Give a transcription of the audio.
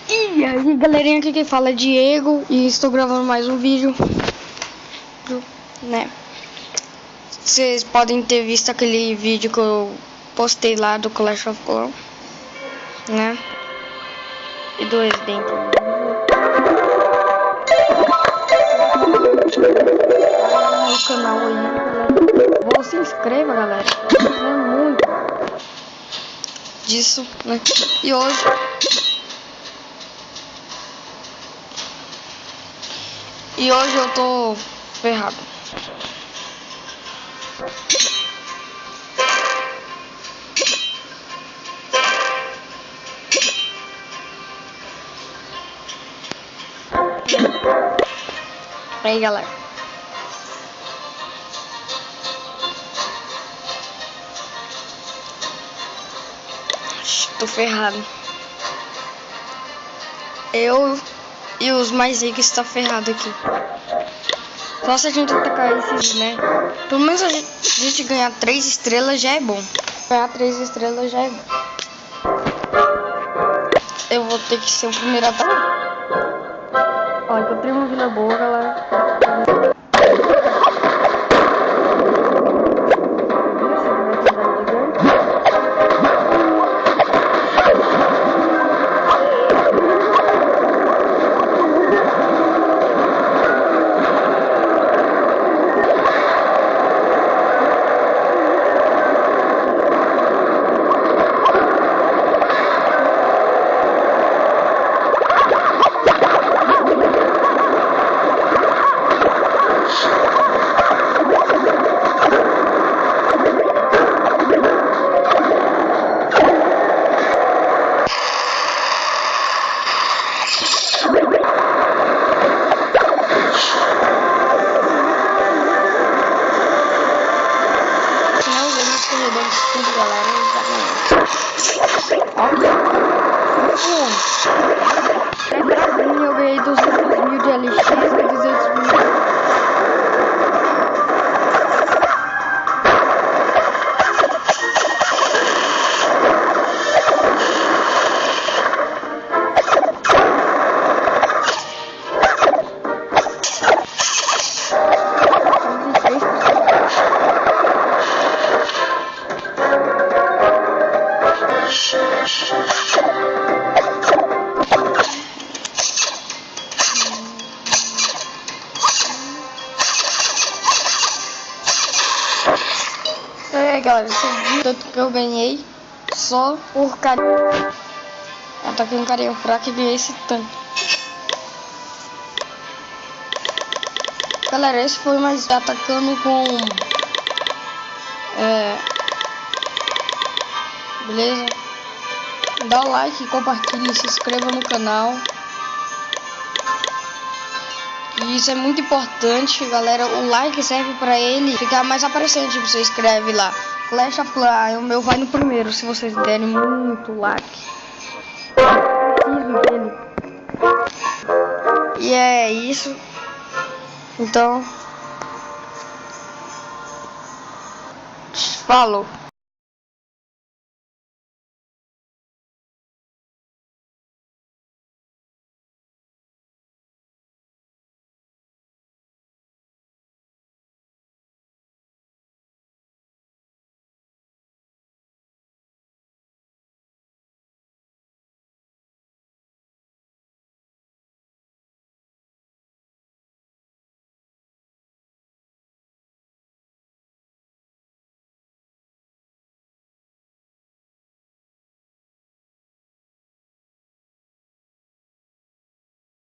E aí galerinha, aqui quem fala é Diego e estou gravando mais um vídeo, né? Vocês podem ter visto aquele vídeo que eu postei lá do Clash of Clans, né? E do Resident Evil. No canal aí, galera. Se inscreva, galera. Tô precisando muito disso, né? E hoje eu tô ferrado. Aí, galera. Tô ferrado. Eu e os mais ricos tá ferrado aqui. Só se a gente atacar esses, né? Pelo menos a gente ganhar 3 estrelas já é bom. Ganhar 3 estrelas já é bom. Eu vou ter que ser o primeiro a atacar. Olha, encontrei uma vila boa, galera. Eu ganhei 200 mil de LX e 200 mil. Galera, você viu tanto que eu ganhei só por carinho. Ataquei um carinha fraco e ganhei esse tanto. Galera, esse foi mais atacando com beleza? Dá o like, compartilhe, se inscreva no canal. E isso é muito importante, galera. O like serve pra ele ficar mais aparecendo. Tipo, você escreve lá Clash of Clans, o meu vai no primeiro, se vocês derem muito like. Preciso dele. E é isso. Então, falou.